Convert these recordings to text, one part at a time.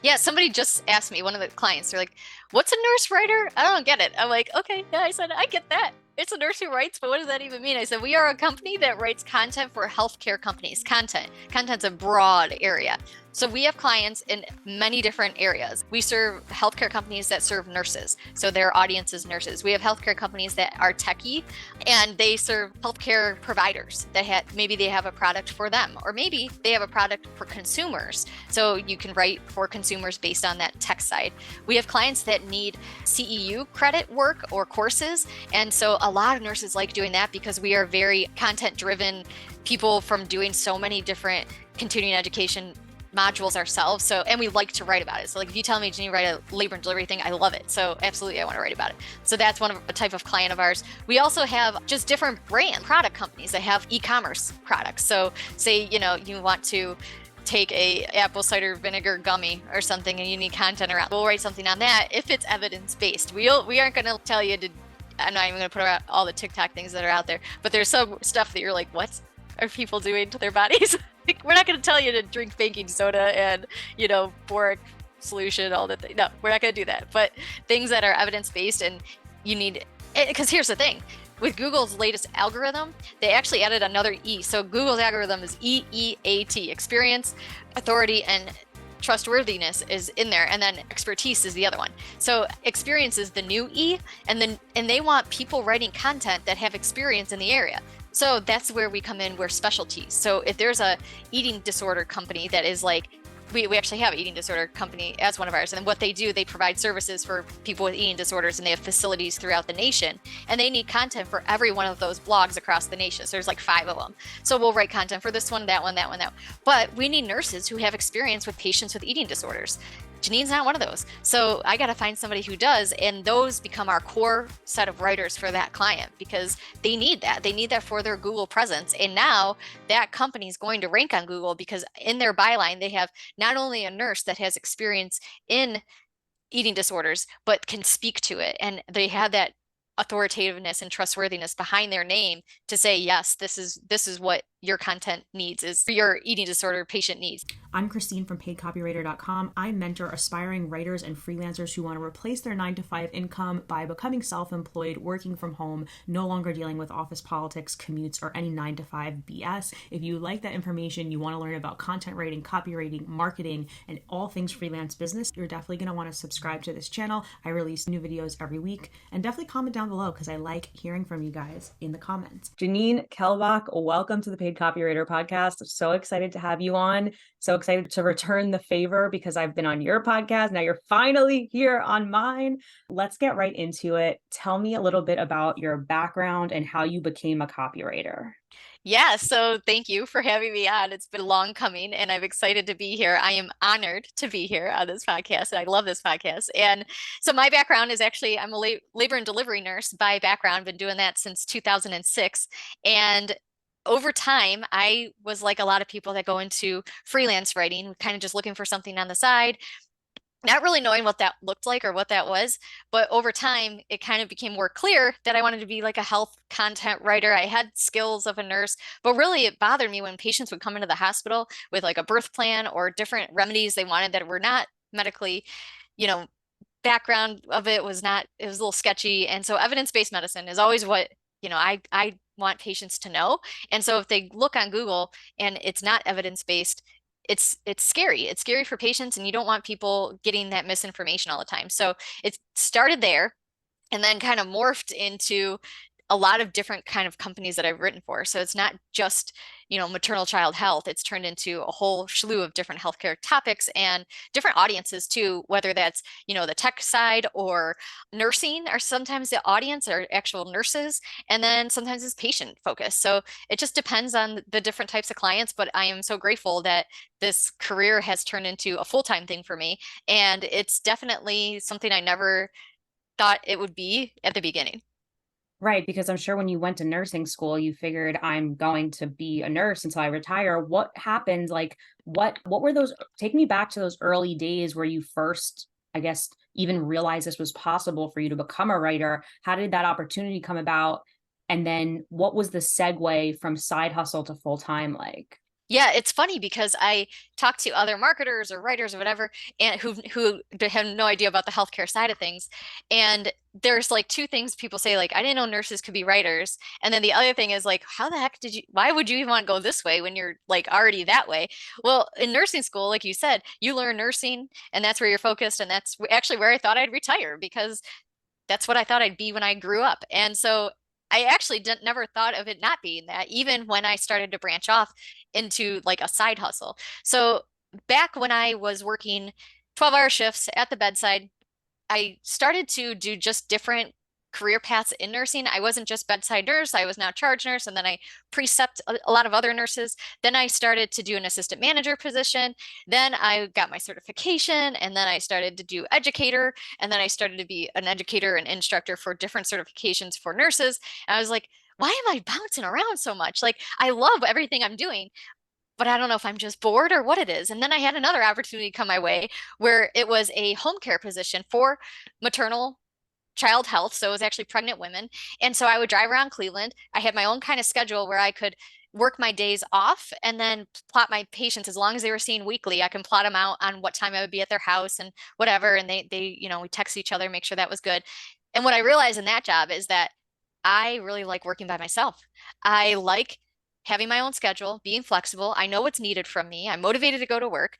Yeah, somebody just asked me, one of the clients, they're like, what's a nurse writer? I don't get it. I'm like, okay, yeah, I said, I get that. It's a nurse who writes, but what does that even mean? I said, we are a company that writes content for healthcare companies. Content's a broad area. So we have clients in many different areas. We serve healthcare companies that serve nurses. So their audience is nurses. We have healthcare companies that are techie and they serve healthcare providers that maybe they have a product for them, or maybe they have a product for consumers. So you can write for consumers based on that tech side. We have clients that need CEU credit work or courses. And so a lot of nurses like doing that because we are very content driven people from doing so many different continuing education modules ourselves. So, and we like to write about it. So like if you tell me, Janine, write a labor and delivery thing, I love it. So absolutely, I want to write about it. So that's a type of client of ours. We also have just different product companies that have e-commerce products. So say, you want to take a apple cider vinegar gummy or something and you need content around, we'll write something on that if it's evidence-based. We aren't going to tell you to, I'm not even going to put out all the TikTok things that are out there, but there's some stuff that you're like, what are people doing to their bodies? We're not going to tell you to drink baking soda and, boric solution, all that. No, we're not going to do that. But things that are evidence-based and you need, because here's the thing. With Google's latest algorithm, they actually added another E. So Google's algorithm is EEAT, experience, authority, and trustworthiness is in there, and then expertise is the other one. So experience is the new E, and they want people writing content that have experience in the area. So that's where we come in. We're specialties. So if there's a eating disorder company that is like, we actually have an eating disorder company as one of ours. And what they do, they provide services for people with eating disorders, and they have facilities throughout the nation. And they need content for every one of those blogs across the nation. So there's like 5 of them. So we'll write content for this one, that one, that one, that one. But we need nurses who have experience with patients with eating disorders. Janine's not one of those. So I got to find somebody who does. And those become our core set of writers for that client because they need that. They need that for their Google presence. And now that company is going to rank on Google because in their byline, they have not only a nurse that has experience in eating disorders, but can speak to it. And they have that authoritativeness and trustworthiness behind their name to say, yes, this is what your content needs, is your eating disorder patient needs. I'm Christine from paidcopywriter.com. I mentor aspiring writers and freelancers who want to replace their 9-to-5 income by becoming self-employed, working from home, no longer dealing with office politics, commutes, or any 9-to-5 BS. If you like that information, you want to learn about content writing, copywriting, marketing, and all things freelance business, you're definitely going to want to subscribe to this channel. I release new videos every week, and definitely comment down below because I like hearing from you guys in the comments. Janine Kelbach, welcome to the Paid Copywriter Podcast. I'm so excited to have you on. So excited to return the favor because I've been on your podcast. Now you're finally here on mine. Let's get right into it. Tell me a little bit about your background and how you became a copywriter. Yeah, so thank you for having me on. It's been long coming and I'm excited to be here. I am honored to be here on this podcast and I love this podcast. And so my background is actually, I'm a labor and delivery nurse by background, been doing that since 2006. And over time, I was like a lot of people that go into freelance writing, kind of just looking for something on the side, not really knowing what that looked like or what that was. But over time, it kind of became more clear that I wanted to be like a health content writer. I had skills of a nurse, but really it bothered me when patients would come into the hospital with like a birth plan or different remedies they wanted that were not medically, background of it was not, it was a little sketchy. And so evidence-based medicine is always what, I want patients to know. And so if they look on Google and it's not evidence-based, it's scary. It's scary for patients and you don't want people getting that misinformation all the time. So it started there and then kind of morphed into a lot of different kind of companies that I've written for. So it's not just, maternal child health. It's turned into a whole slew of different healthcare topics and different audiences too, whether that's, the tech side or nursing, or sometimes the audience are actual nurses. And then sometimes it's patient focused. So it just depends on the different types of clients. But I am so grateful that this career has turned into a full-time thing for me. And it's definitely something I never thought it would be at the beginning. Right, because I'm sure when you went to nursing school, you figured I'm going to be a nurse until I retire. What happened? Like, what were those? Take me back to those early days where you first, I guess, even realized this was possible for you to become a writer. How did that opportunity come about? And then what was the segue from side hustle to full time like? Yeah, it's funny because I talk to other marketers or writers or whatever, and who have no idea about the healthcare side of things. And there's like two things people say, like, I didn't know nurses could be writers. And then the other thing is like, how the heck why would you even want to go this way when you're like already that way? Well, in nursing school, like you said, you learn nursing and that's where you're focused. And that's actually where I thought I'd retire because that's what I thought I'd be when I grew up. And so I actually didn't never thought of it not being that, even when I started to branch off into like a side hustle. So back when I was working 12-hour shifts at the bedside, I started to do just different career paths in nursing. I wasn't just bedside nurse, I was now charge nurse, and then I precept a lot of other nurses. Then I started to do an assistant manager position. Then I got my certification, and then I started to do educator, and then I started to be an educator and instructor for different certifications for nurses. And I was like, why am I bouncing around so much? Like, I love everything I'm doing, but I don't know if I'm just bored or what it is. And then I had another opportunity come my way where it was a home care position for maternal child health. So it was actually pregnant women. And so I would drive around Cleveland. I had my own kind of schedule where I could work my days off and then plot my patients as long as they were seen weekly. I can plot them out on what time I would be at their house and whatever. And we text each other, make sure that was good. And what I realized in that job is that I really like working by myself. I like having my own schedule, being flexible. I know what's needed from me. I'm motivated to go to work.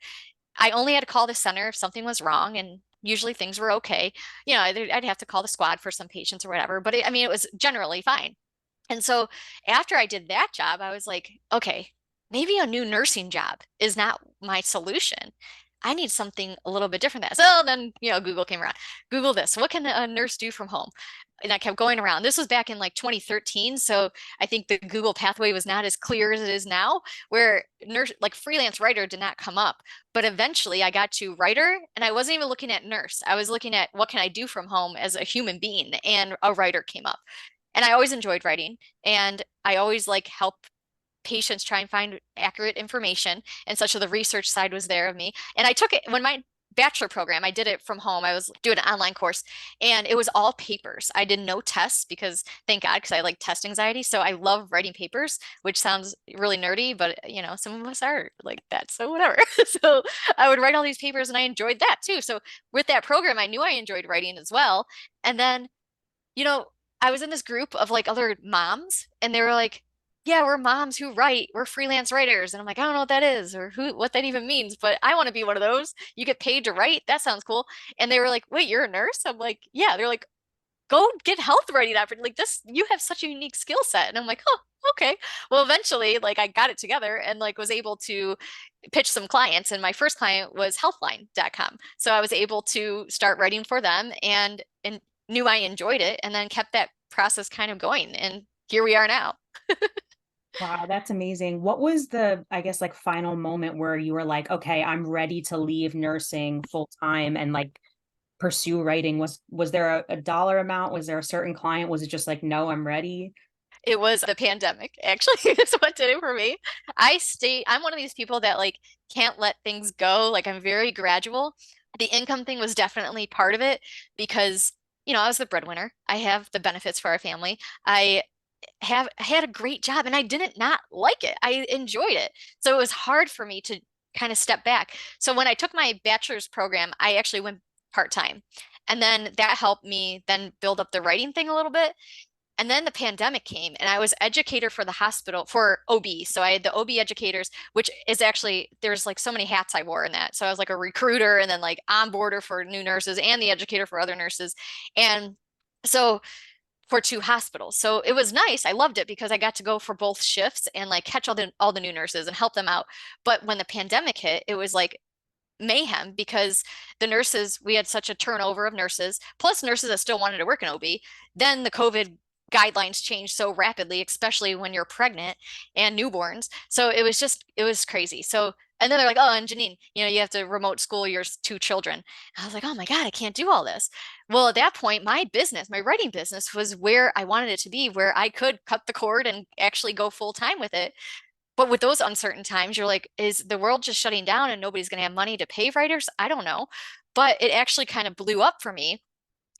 I only had to call the center if something was wrong, and usually things were okay. I'd have to call the squad for some patients or whatever, but it was generally fine. And so after I did that job, I was like, okay, maybe a new nursing job is not my solution. I need something a little bit different than that. So then, Google came around. Google this. What can a nurse do from home? And I kept going around. This was back in like 2013. So I think the Google pathway was not as clear as it is now, where nurse, like freelance writer did not come up. But eventually I got to writer and I wasn't even looking at nurse. I was looking at what can I do from home as a human being, and a writer came up. And I always enjoyed writing, and I always like help patients try and find accurate information and such. So the research side was there of me. And I took it when my bachelor program, I did it from home. I was doing an online course and it was all papers. I did no tests because thank God, because I like test anxiety. So I love writing papers, which sounds really nerdy, but some of us are like that. So whatever. So I would write all these papers and I enjoyed that too. So with that program, I knew I enjoyed writing as well. And then you know, I was in this group of like other moms and they were like, yeah, we're moms who write. We're freelance writers. And I'm like, I don't know what that is or what that even means, but I want to be one of those. You get paid to write. That sounds cool. And they were like, wait, you're a nurse? I'm like, yeah. They're like, go get health writing opportunity. Like this, you have such a unique skill set. And I'm like, oh, okay. Well, eventually, like I got it together and like was able to pitch some clients. And my first client was healthline.com. So I was able to start writing for them and knew I enjoyed it and then kept that process kind of going. And here we are now. Wow, that's amazing. What was the, I guess, like final moment where you were like, okay, I'm ready to leave nursing full time and like pursue writing? Was there a dollar amount? Was there a certain client? Was it just like, no, I'm ready? It was the pandemic, actually, is what did it for me. I'm one of these people that like can't let things go. Like I'm very gradual. The income thing was definitely part of it because, I was the breadwinner. I have the benefits for our family. I had a great job and I didn't not like it. I enjoyed it. So it was hard for me to kind of step back. So when I took my bachelor's program, I actually went part-time. And then that helped me then build up the writing thing a little bit. And then the pandemic came and I was educator for the hospital for OB. So I had the OB educators, which is actually, there's like so many hats I wore in that. So I was like a recruiter and then like onboarder for new nurses and the educator for other nurses. And so for two hospitals. So it was nice. I loved it because I got to go for both shifts and like catch all the new nurses and help them out. But when the pandemic hit, it was like mayhem because the nurses, we had such a turnover of nurses, plus nurses that still wanted to work in OB. Then the COVID guidelines changed so rapidly, especially when you're pregnant and newborns. So it was crazy. So, and then they're like, oh, and Janine, you have to remote school your two children. And I was like, oh my God, I can't do all this. Well, at that point, my writing business was where I wanted it to be, where I could cut the cord and actually go full time with it. But with those uncertain times, you're like, is the world just shutting down and nobody's going to have money to pay writers? I don't know. But it actually kind of blew up for me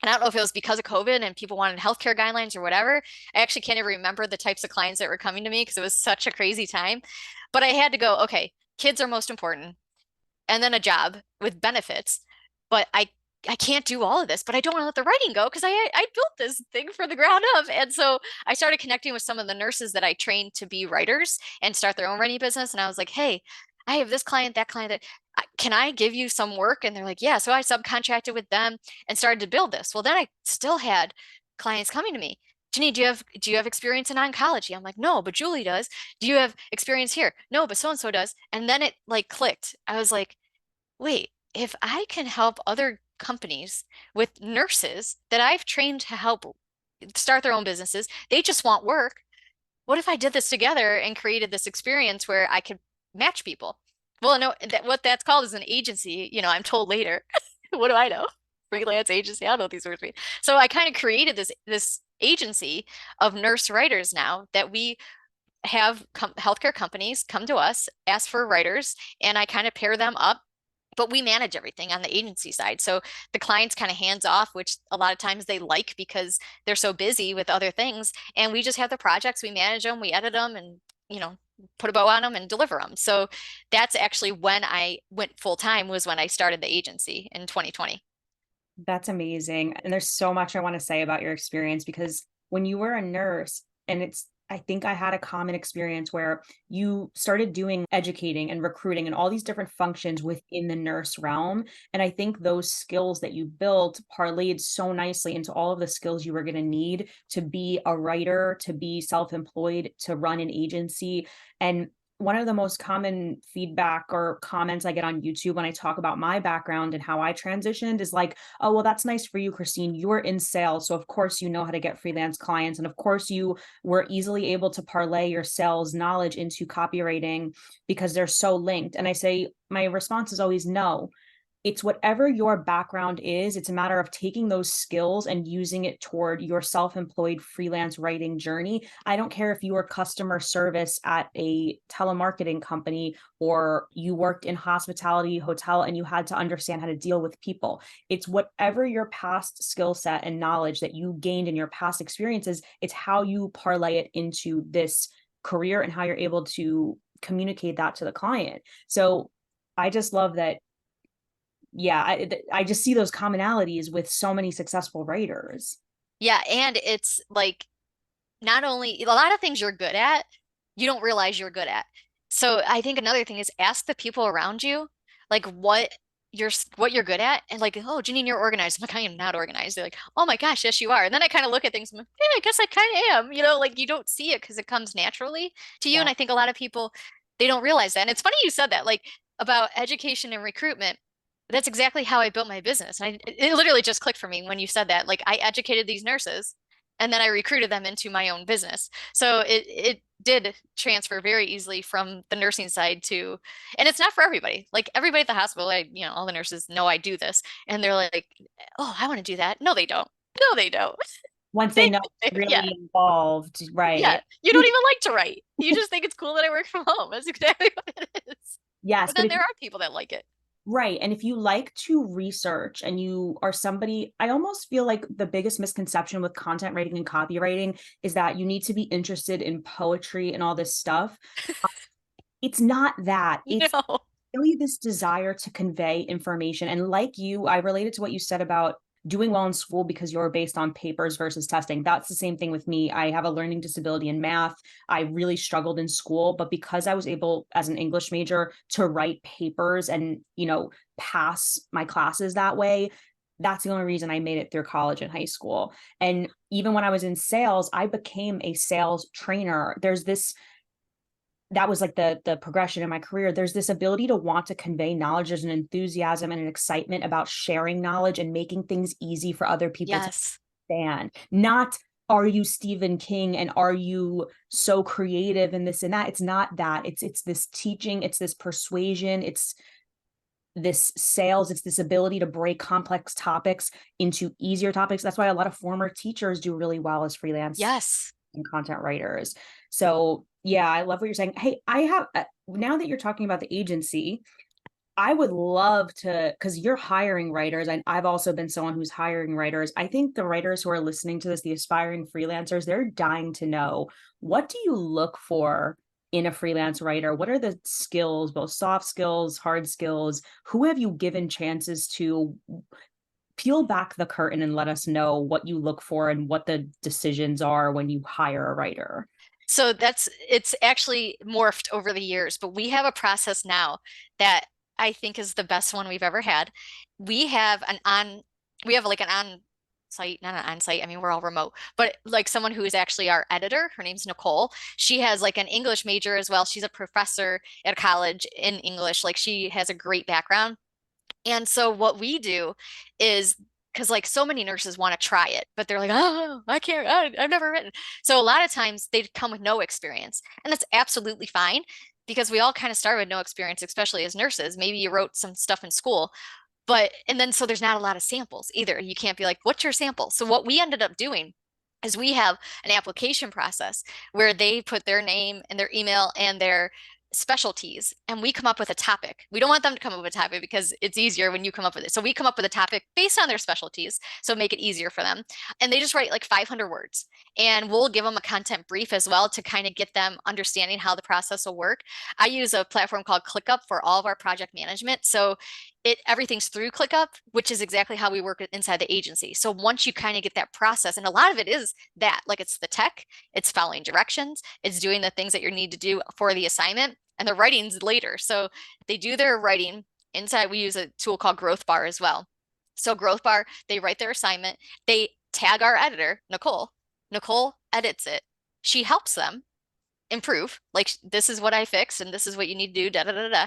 And I don't know if it was because of COVID and people wanted healthcare guidelines or whatever. I actually can't even remember the types of clients that were coming to me because it was such a crazy time. But I had to go, okay, kids are most important, and then a job with benefits. But I can't do all of this, but I don't want to let the writing go because I built this thing from the ground up. And so I started connecting with some of the nurses that I trained to be writers and start their own writing business. And I was like, hey, I have this client, that client, that can I give you some work? And they're like, yeah. So I subcontracted with them and started to build this. Well, then I still had clients coming to me. Janine, do you have experience in oncology? I'm like, no, but Julie does. Do you have experience here? No, but so and so does. And then it like clicked. I was like, wait, if I can help other companies with nurses that I've trained to help start their own businesses, they just want work. What if I did this together and created this experience where I could match people? Well, no, what that's called is an agency. I'm told later. What do I know? Freelance agency. I don't know what these words mean. So I kind of created this agency of nurse writers now that we have healthcare companies come to us, ask for writers, and I kind of pair them up, but we manage everything on the agency side. So the client's kind of hands off, which a lot of times they like because they're so busy with other things. And we just have the projects, we manage them, we edit them, and, put a bow on them and deliver them. So that's actually when I went full time, was when I started the agency in 2020. That's amazing. And there's so much I want to say about your experience because when you were a nurse, and I think I had a common experience where you started doing educating and recruiting and all these different functions within the nurse realm. And I think those skills that you built parlayed so nicely into all of the skills you were going to need to be a writer, to be self-employed, to run an agency. And one of the most common feedback or comments I get on YouTube when I talk about my background and how I transitioned is like, oh, well, that's nice for you, Christine. You're in sales. So, of course, you know how to get freelance clients. And of course, you were easily able to parlay your sales knowledge into copywriting because they're so linked. And I say, my response is always no. It's whatever your background is. It's a matter of taking those skills and using it toward your self-employed freelance writing journey. I don't care if you were customer service at a telemarketing company or you worked in hospitality, hotel, and you had to understand how to deal with people. It's whatever your past skill set and knowledge that you gained in your past experiences. It's how you parlay it into this career and how you're able to communicate that to the client. So I just love that. Yeah, I just see those commonalities with so many successful writers. Yeah. And it's like, not only a lot of things you're good at, you don't realize you're good at. So I think another thing is ask the people around you, like what you're good at, and like, oh, Janine, you're organized. I'm like, I am not organized. They're like, oh my gosh, yes, you are. And then I kind of look at things, I'm like, yeah, I guess I kind of am. Like you don't see it because it comes naturally to you. Yeah. And I think a lot of people, they don't realize that. And it's funny you said that, like about education and recruitment. That's exactly how I built my business. And it literally just clicked for me when you said that. Like I educated these nurses and then I recruited them into my own business. So it did transfer very easily from the nursing side to, and it's not for everybody. Like everybody at the hospital, all the nurses know I do this, and they're like, "Oh, I want to do that." No, they don't. No, they don't. Once they They, know it's yeah, really involved, right? yeah. You don't even like to write. You just think it's cool that I work from home. That's exactly what it is. Yes, But but then if there are people that like it. right. And if you like to research and you are somebody, I almost feel like the biggest misconception with content writing and copywriting is that you need to be interested in poetry and all this stuff. It's not that. It's No. really this desire to convey information. And like you, I related to what you said about doing well in school because you're based on papers versus testing. That's the same thing with me. I have a learning disability in math. I really struggled in school, but because I was able as an English major to write papers and, pass my classes that way, that's the only reason I made it through college and high school. And even when I was in sales, I became a sales trainer. That was like the progression in my career. There's this ability to want to convey knowledge. There's an enthusiasm and an excitement about sharing knowledge and making things easy for other people to Yes. understand. Not, are you Stephen King and are you so creative and this and that? It's not that. It's this teaching, it's this persuasion, it's this sales, it's this ability to break complex topics into easier topics. That's why a lot of former teachers do really well as freelance Yes. and content writers. So yeah, I love what you're saying. Hey, I have now that you're talking about the agency, I would love to, because you're hiring writers, and I've also been someone who's hiring writers. I think the writers who are listening to this, the aspiring freelancers, they're dying to know, what do you look for in a freelance writer? What are the skills, both soft skills, hard skills? Who have you given chances to? Peel back the curtain and let us know what you look for and what the decisions are when you hire a writer. So it's actually morphed over the years, but we have a process now that I think is the best one we've ever had. We have we have like an on site, not an on site. I mean, we're all remote, but like someone who is actually our editor. Her name's Nicole. She has like an English major as well. She's a professor at college in English. Like she has a great background. And so what we do is because like so many nurses want to try it, but they're like, oh, I can't, I've never written. So a lot of times they come with no experience, and that's absolutely fine because we all kind of start with no experience, especially as nurses. Maybe you wrote some stuff in school, but and then so there's not a lot of samples either. You can't be like, what's your sample? So what we ended up doing is we have an application process where they put their name and their email and their specialties, and we come up with a topic. We don't want them to come up with a topic because it's easier when you come up with it. So we come up with a topic based on their specialties, so make it easier for them. And they just write like 500 words, and we'll give them a content brief as well to kind of get them understanding how the process will work. I use a platform called ClickUp for all of our project management. So everything's through ClickUp, which is exactly how we work inside the agency. So once you kind of get that process, and a lot of it is that, like it's the tech, it's following directions, it's doing the things that you need to do for the assignment, and the writing's later. So they do their writing inside. We use a tool called Growth Bar as well. So Growth Bar, they write their assignment, they tag our editor, Nicole. Nicole edits it. She helps them improve. Like this is what I fixed, and this is what you need to do. Da da da da.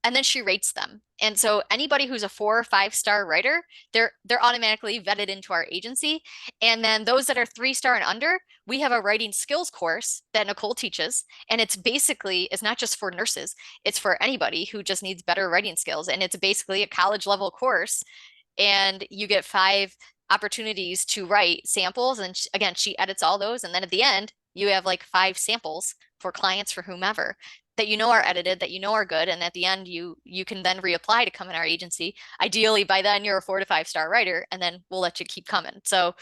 And then she rates them. And so anybody who's a 4 or 5 star writer, they're automatically vetted into our agency. And then those that are 3 star and under, we have a writing skills course that Nicole teaches. And it's not just for nurses, it's for anybody who just needs better writing skills. And it's basically a college level course. And you get 5 opportunities to write samples. And again, she edits all those. And then at the end, you have like 5 samples for clients for whomever that you know are edited, that you know are good, and at the end you can then reapply to come in our agency. Ideally, by then you're a 4 to 5 star writer, and then we'll let you keep coming. So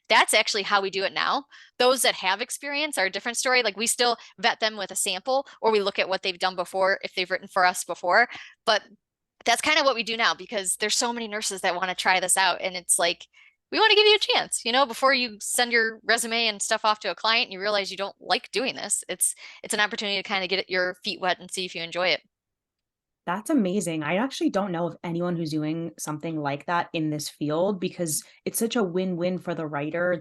that's actually how we do it now. Those that have experience are a different story. Like we still vet them with a sample, or we look at what they've done before if they've written for us before. But that's kind of what we do now because there's so many nurses that want to try this out, and it's like we want to give you a chance, before you send your resume and stuff off to a client and you realize you don't like doing this. It's an opportunity to kind of get your feet wet and see if you enjoy it. That's amazing. I actually don't know of anyone who's doing something like that in this field because it's such a win-win for the writer.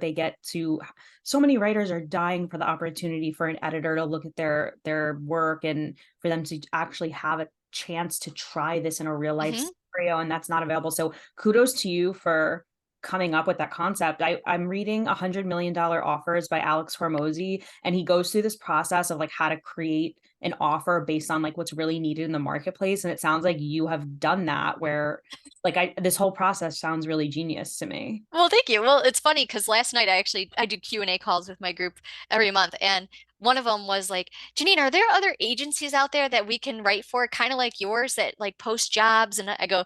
So many writers are dying for the opportunity for an editor to look at their work and for them to actually have a chance to try this in a real life scenario, and that's not available. So kudos to you for coming up with that concept. I'm reading $100 million Offers by Alex Hormozy, and he goes through this process of like how to create an offer based on like what's really needed in the marketplace. And it sounds like you have done that where like this whole process sounds really genius to me. Well, thank you. Well, it's funny because last night I do Q&A calls with my group every month, and one of them was like, Janine, are there other agencies out there that we can write for, kind of like yours that like post jobs? And I go,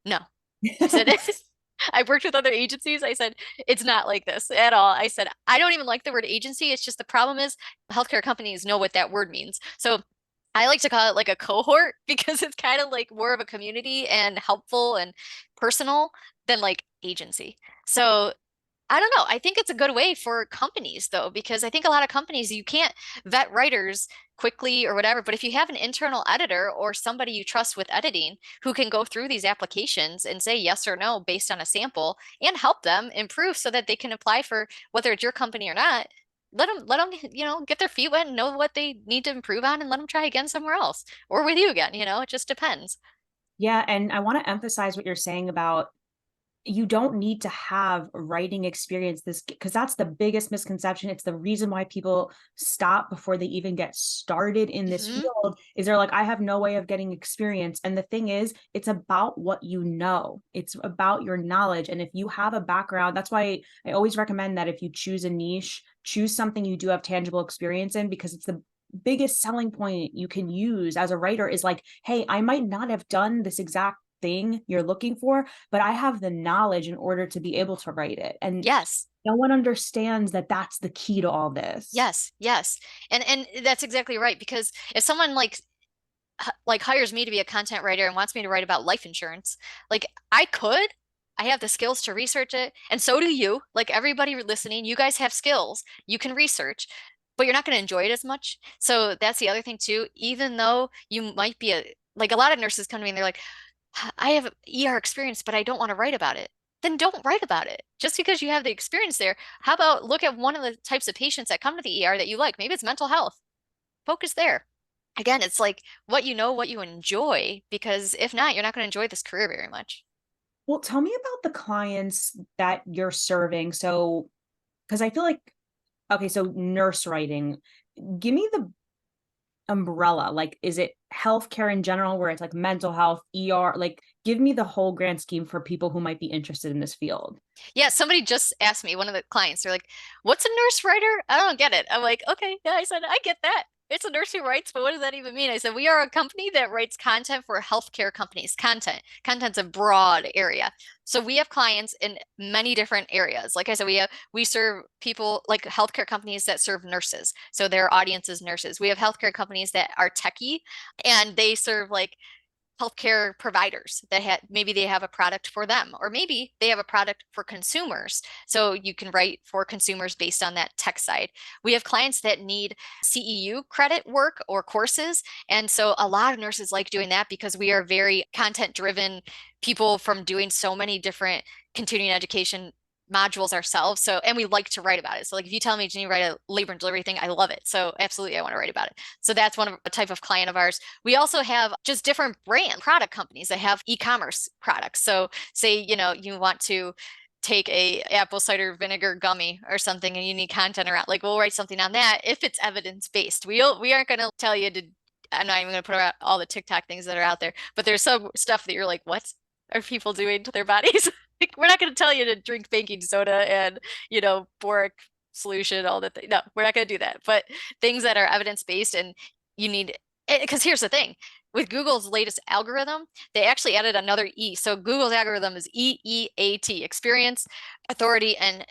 no. I said, I've worked with other agencies. I said, it's not like this at all. I said, I don't even like the word agency. It's just the problem is healthcare companies know what that word means. So I like to call it like a cohort because it's kind of like more of a community and helpful and personal than like agency. So I don't know. I think it's a good way for companies though, because I think a lot of companies you can't vet writers quickly or whatever. But if you have an internal editor or somebody you trust with editing who can go through these applications and say yes or no based on a sample and help them improve so that they can apply for whether it's your company or not, let them, get their feet wet and know what they need to improve on and let them try again somewhere else or with you again. It just depends. Yeah. And I want to emphasize what you're saying about you don't need to have writing experience this because that's the biggest misconception. It's the reason why people stop before they even get started in this field is they're like, I have no way of getting experience. And the thing is, it's about what you know. It's about your knowledge. And if you have a background, that's why I always recommend that if you choose a niche, choose something you do have tangible experience in because it's biggest selling point you can use as a writer is like, hey, I might not have done this exact thing you're looking for, but I have the knowledge in order to be able to write it. And Yes. no one understands that that's the key to all this. Yes. Yes. And that's exactly right. Because if someone like hires me to be a content writer and wants me to write about life insurance, like I have the skills to research it, and so do you. Like everybody listening, you guys have skills. You can research, but you're not going to enjoy it as much. So that's the other thing too. Even though you might be like a lot of nurses come to me and they're like, I have ER experience, but I don't want to write about it. Then don't write about it. Just because you have the experience there, how about look at one of the types of patients that come to the ER that you like? Maybe it's mental health. Focus there. Again, it's like what you know, what you enjoy, because if not, you're not going to enjoy this career very much. Well, tell me about the clients that you're serving. So, because I feel like, okay, so nurse writing, give me the umbrella. Like, is it healthcare in general, where it's like mental health, ER? Like, give me the whole grand scheme for people who might be interested in this field. Yeah, somebody just asked me, one of the clients, they're like, what's a nurse writer? I don't get it. I'm like, okay, yeah, I said, I get that. It's a nurse who writes, but what does that even mean? I said, we are a company that writes content for healthcare companies. Content's a broad area. So we have clients in many different areas. Like I said, we serve people like healthcare companies that serve nurses. So their audience is nurses. We have healthcare companies that are techie and they serve like healthcare providers that maybe they have a product for them, or maybe they have a product for consumers. So you can write for consumers based on that tech side. We have clients that need CEU credit work or courses. And so a lot of nurses like doing that because we are very content driven people from doing so many different continuing education modules ourselves. So, and we like to write about it. So like if you tell me, Janine, write a labor and delivery thing, I love it. So absolutely, I want to write about it. So that's one of a type of client of ours. We also have just different brand product companies that have e-commerce products. So say, you want to take a apple cider vinegar gummy or something and you need content around, like we'll write something on that if it's evidence-based. We aren't going to tell you to, I'm not even going to put out all the TikTok things that are out there, but there's some stuff that you're like, what are people doing to their bodies? Like, we're not going to tell you to drink baking soda and, boric solution, all the things. No, we're not going to do that. But things that are evidence-based and you need, because here's the thing, with Google's latest algorithm, they actually added another E. So Google's algorithm is EEAT, experience, authority, and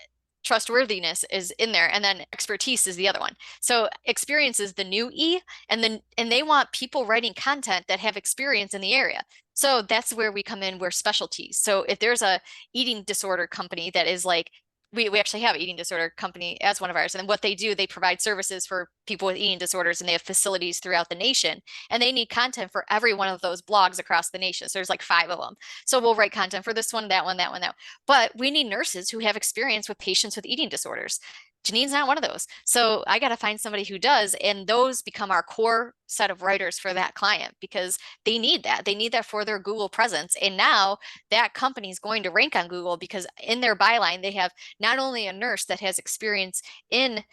trustworthiness is in there, and then expertise is the other one. So experience is the new E, and they want people writing content that have experience in the area. So that's where we come in, we're specialties. So if there's a eating disorder company that is like, we actually have an eating disorder company as one of ours. And what they do, they provide services for people with eating disorders, and they have facilities throughout the nation. And they need content for every one of those blogs across the nation. So there's like 5 of them. So we'll write content for this one, that one, that one, that one. But we need nurses who have experience with patients with eating disorders. Janine's not one of those. So I got to find somebody who does. And those become our core set of writers for that client because they need that. They need that for their Google presence. And now that company is going to rank on Google because in their byline, they have not only a nurse that has experience in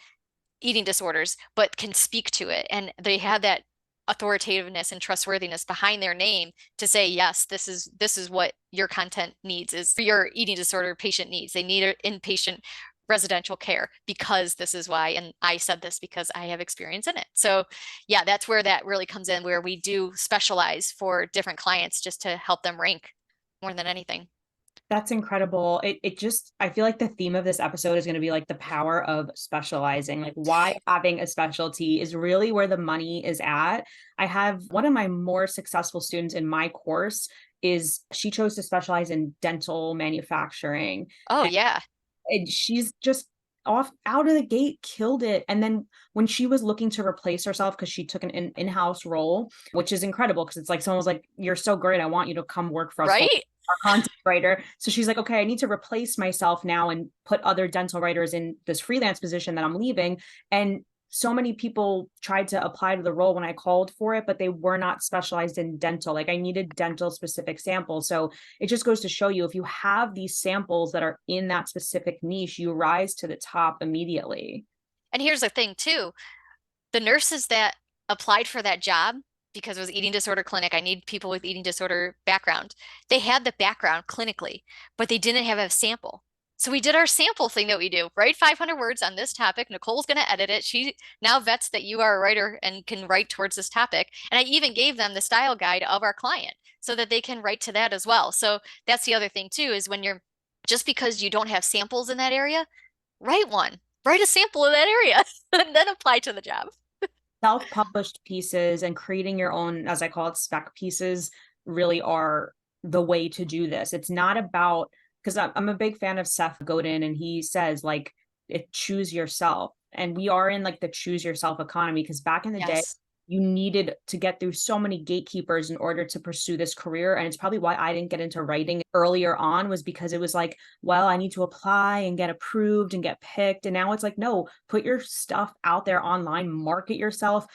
eating disorders, but can speak to it. And they have that authoritativeness and trustworthiness behind their name to say, yes, this is what your content needs, is your eating disorder patient needs. They need inpatient residential care because this is why. And I said this because I have experience in it. So yeah, that's where that really comes in, where we do specialize for different clients just to help them rank more than anything. That's incredible. It just, I feel like the theme of this episode is going to be like the power of specializing, like why having a specialty is really where the money is at. I have one of my more successful students in my course is she chose to specialize in dental manufacturing. Oh yeah. And she's just off out of the gate killed it. And then when she was looking to replace herself, because she took an in-house role, which is incredible because it's like someone was like, you're so great, I want you to come work for us, right, our content writer. So she's like, okay, I need to replace myself now and put other dental writers in this freelance position that I'm leaving. And so many people tried to apply to the role when I called for it, but they were not specialized in dental. Like I needed dental specific samples. So it just goes to show you, if you have these samples that are in that specific niche, you rise to the top immediately. and here's the thing too, the nurses that applied for that job, because it was eating disorder clinic, I need people with eating disorder background. They had the background clinically, but they didn't have a sample. So we did our sample thing that we do. Write 500 words on this topic. Nicole's going to edit it. She now vets that you are a writer and can write towards this topic. And I even gave them the style guide of our client so that they can write to that as well. So that's the other thing too, is when you're just because you don't have samples in that area, write one. Write a sample in that area and then apply to the job. Self-published pieces and creating your own, as I call it, spec pieces really are the way to do this. It's not about, because I'm a big fan of Seth Godin, and he says like, choose yourself. And we are in like the choose yourself economy, because back in the day, Yes. you needed to get through so many gatekeepers in order to pursue this career. And it's probably why I didn't get into writing earlier on, was because it was like, well, I need to apply and get approved and get picked. And now it's like, no, put your stuff out there online, market yourself,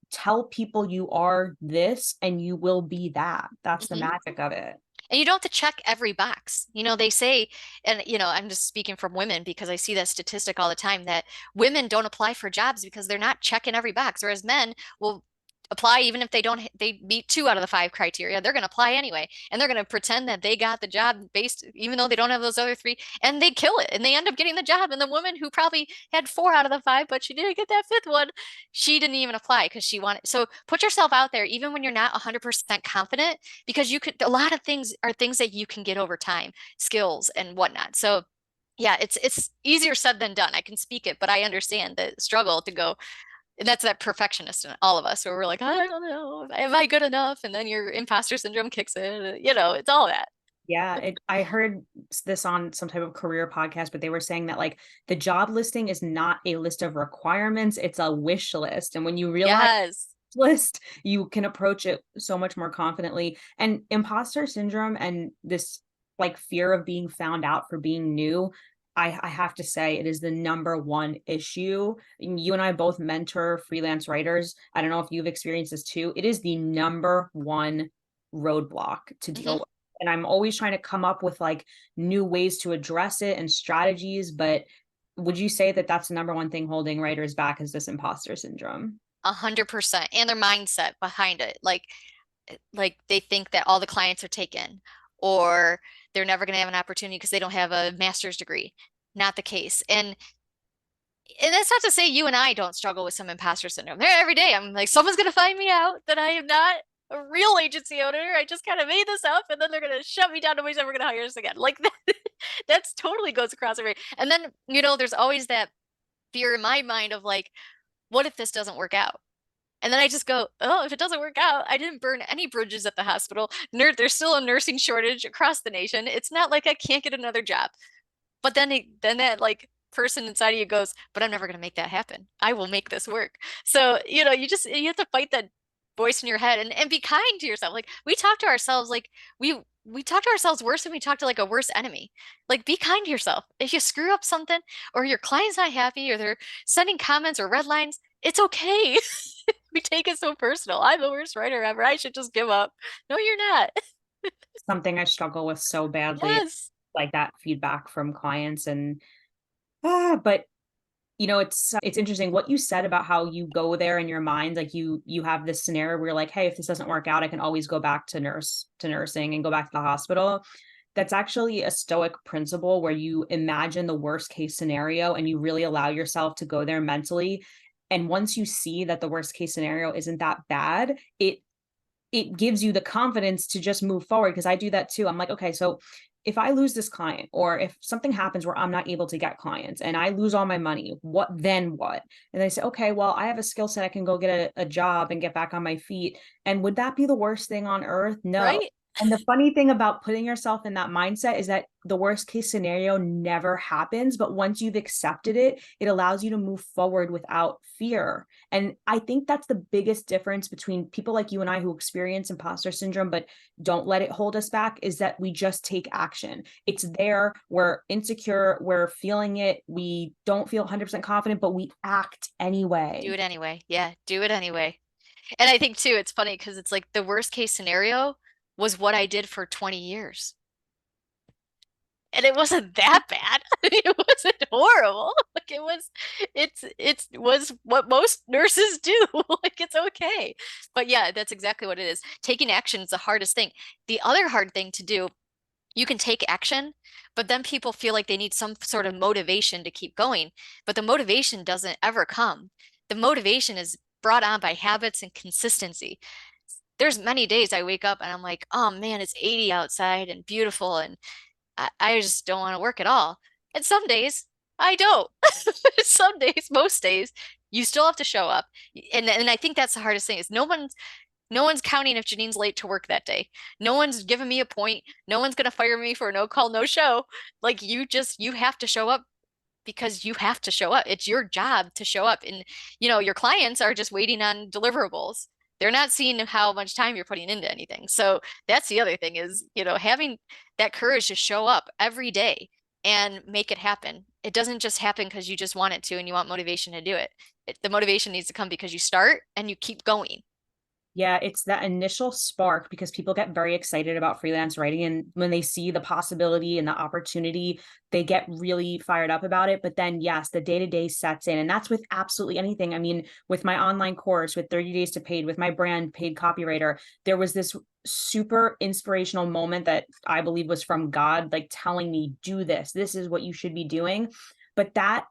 tell people you are this and you will be that. That's the Mhm. magic of it. And you don't have to check every box. They say, and I'm just speaking from women because I see that statistic all the time that women don't apply for jobs because they're not checking every box, whereas men will apply even if they meet 2 out of the 5 criteria, they're going to apply anyway, and they're going to pretend that they got the job based even though they don't have those other 3, and they kill it and they end up getting the job. And the woman who probably had 4 out of the 5 but she didn't get that 5th one, she didn't even apply because she wanted. So put yourself out there even when you're not 100% confident, because a lot of things are things that you can get over time, skills and whatnot. So yeah, it's easier said than done. I can speak it, but I understand the struggle to go. And that's that perfectionist in all of us where we're like, I don't know, am I good enough? And then your imposter syndrome kicks in. It's all that. Yeah, I heard this on some type of career podcast, but they were saying that like the job listing is not a list of requirements, it's a wish list. And when you realize Yes. list, you can approach it so much more confidently. And imposter syndrome and this like fear of being found out for being new, I have to say it is the number one issue. You and I both mentor freelance writers. I don't know if you've experienced this too. It is the number one roadblock to deal Hmm. with. And I'm always trying to come up with like new ways to address it and strategies. But would you say that that's the number one thing holding writers back, is this imposter syndrome? 100%. And their mindset behind it. Like they think that all the clients are taken, or they're never going to have an opportunity because they don't have a master's degree. Not the case. And that's not to say you and I don't struggle with some imposter syndrome. There every day, I'm like, someone's going to find me out that I am not a real agency owner. I just kind of made this up, and then they're going to shut me down. Nobody's ever going to hire us again. Like that, that's totally goes across every. And then, there's always that fear in my mind of like, what if this doesn't work out? And then I just go, oh, if it doesn't work out, I didn't burn any bridges at the hospital. There's still a nursing shortage across the nation. It's not like I can't get another job. But then that like person inside of you goes, but I'm never going to make that happen. I will make this work. So, you have to fight that voice in your head and be kind to yourself. Like we talk to ourselves like we talk to ourselves worse than we talk to like a worse enemy. Like be kind to yourself. If you screw up something or your client's not happy or they're sending comments or red lines, it's okay. We take it so personal. I'm the worst writer ever. I should just give up. No, you're not. Something I struggle with so badly, Yes. like that feedback from clients. And but it's interesting what you said about how you go there in your mind, like you have this scenario where you're like, hey, if this doesn't work out, I can always go back to nursing and go back to the hospital. That's actually a stoic principle where you imagine the worst case scenario and you really allow yourself to go there mentally. And once you see that the worst case scenario isn't that bad, it gives you the confidence to just move forward. Because I do that too. I'm like, okay, so if I lose this client, or if something happens where I'm not able to get clients and I lose all my money, what then what? And they say, okay, well, I have a skill set. I can go get a job and get back on my feet. And would that be the worst thing on earth? No. Right? And the funny thing about putting yourself in that mindset is that the worst case scenario never happens. But once you've accepted it, it allows you to move forward without fear. And I think that's the biggest difference between people like you and I who experience imposter syndrome, but don't let it hold us back, is that we just take action. It's there. We're insecure. We're feeling it. We don't feel 100% confident, but we act Do anyway. it anyway. Yeah, do it anyway. And I think too, it's funny because it's like the worst case scenario was what I did for 20 years. And it wasn't that bad. It wasn't horrible. Like it was what most nurses do. Like it's okay. But yeah, that's exactly what it is. Taking action is the hardest thing. The other hard thing to do, you can take action, but then people feel like they need some sort of motivation to keep going. But the motivation doesn't ever come. The motivation is brought on by habits and consistency. There's many days I wake up and I'm like, oh man, it's 80 outside and beautiful, and I just don't want to work at all. And some days I don't. Some days, most days, you still have to show up. And I think that's the hardest thing is no one's counting if Janine's late to work that day. No one's giving me a point. No one's gonna fire me for a no call, no show. Like you have to show up because you have to show up. It's your job to show up. And your clients are just waiting on deliverables. They're not seeing how much time you're putting into anything. So that's the other thing is, having that courage to show up every day and make it happen. It doesn't just happen because you just want it to and you want motivation to do it. The motivation needs to come because you start and you keep going. Yeah, it's that initial spark because people get very excited about freelance writing. And when they see the possibility and the opportunity, they get really fired up about it. But then, yes, the day-to-day sets in. And that's with absolutely anything. I mean, with my online course, with 30 Days to Paid, with my brand, Paid Copywriter, there was this super inspirational moment that I believe was from God, like telling me, do this. This is what you should be doing. But that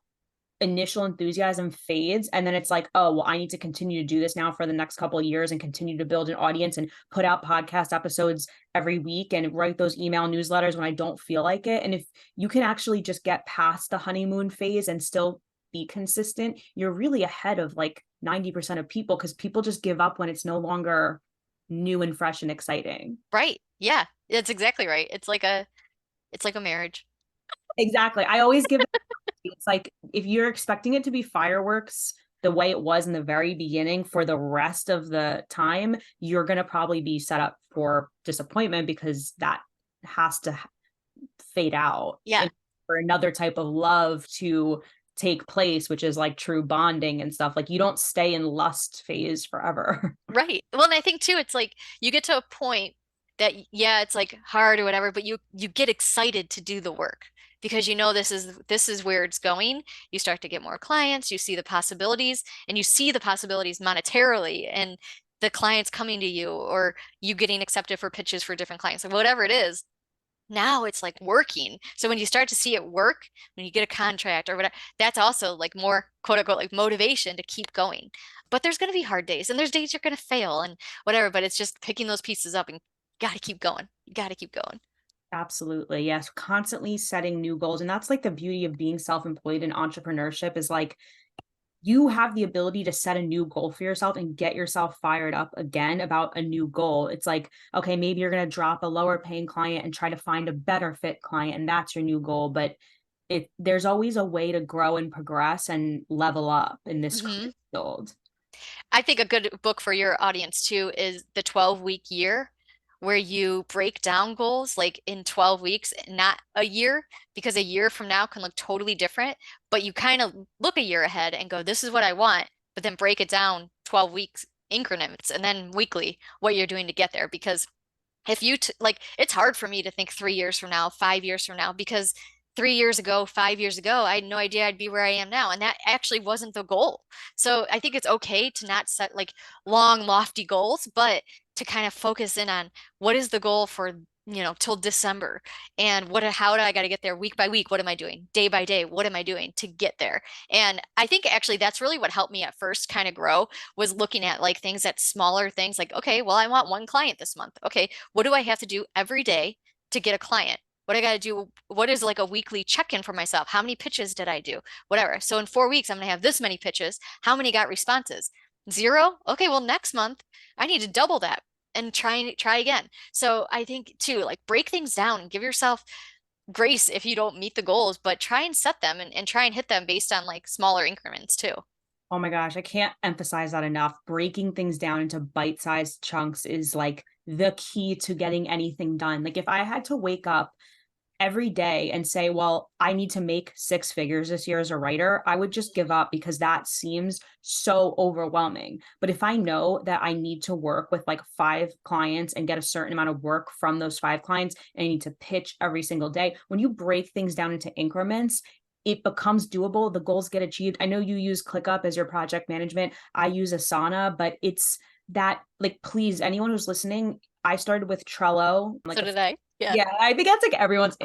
initial enthusiasm fades, and then it's like, oh well, I need to continue to do this now for the next couple of years and continue to build an audience and put out podcast episodes every week and write those email newsletters when I don't feel like it. And if you can actually just get past the honeymoon phase and still be consistent, you're really ahead of like 90% of people, because people just give up when it's no longer new and fresh and exciting. Right. Yeah, that's exactly right. It's like a marriage. Exactly. I always give it's like if you're expecting it to be fireworks the way it was in the very beginning for the rest of the time, you're going to probably be set up for disappointment, because that has to fade out. Yeah. And for another type of love to take place, which is like true bonding and stuff, like you don't stay in lust phase forever. Right. Well, and I think too, it's like you get to a point that yeah, it's like hard or whatever, but you get excited to do the work because this is where it's going. You start to get more clients, you see the possibilities, and you see the possibilities monetarily and the clients coming to you or you getting accepted for pitches for different clients, like whatever it is. Now it's like working. So when you start to see it work, when you get a contract or whatever, that's also like more quote unquote like motivation to keep going. But there's going to be hard days and there's days you're going to fail and whatever, but it's just picking those pieces up and got to keep going. You got to keep going. Absolutely. Yes. Constantly setting new goals. And that's like the beauty of being self-employed and entrepreneurship is like you have the ability to set a new goal for yourself and get yourself fired up again about a new goal. It's like, okay, maybe you're going to drop a lower paying client and try to find a better fit client, and that's your new goal. But there's always a way to grow and progress and level up in this Mhm. field. I think a good book for your audience too is the 12-week year, where you break down goals like in 12 weeks, not a year, because a year from now can look totally different. But you kind of look a year ahead and go, this is what I want, but then break it down 12 weeks increments and then weekly what you're doing to get there. Because if you like, it's hard for me to think 3 years from now, 5 years from now, because 3 years ago, 5 years ago, I had no idea I'd be where I am now. And that actually wasn't the goal. So I think it's okay to not set like long, lofty goals, but to kind of focus in on what is the goal for, till December, and how do I got to get there week by week? What am I doing day by day? What am I doing to get there? And I think actually that's really what helped me at first kind of grow was looking at like things at smaller things like, okay, well, I want one client this month. Okay, what do I have to do every day to get a client? What I got to do, what is like a weekly check-in for myself? How many pitches did I do? Whatever. So in 4 weeks, I'm going to have this many pitches. How many got responses? Zero? Okay, well, next month I need to double that and try again. So I think too, like break things down and give yourself grace if you don't meet the goals, but try and set them and try and hit them based on like smaller increments too. Oh my gosh, I can't emphasize that enough. Breaking things down into bite-sized chunks is like the key to getting anything done. Like if I had to wake up every day and say, well, I need to make 6 figures this year as a writer, I would just give up because that seems so overwhelming. But if I know that I need to work with like 5 clients and get a certain amount of work from those 5 clients, and I need to pitch every single day, when you break things down into increments, it becomes doable. The goals get achieved. I know you use ClickUp as your project management. I use Asana, but it's that like, please, anyone who's listening, I started with Trello. So did I. Yeah. Yeah, I think that's like everyone's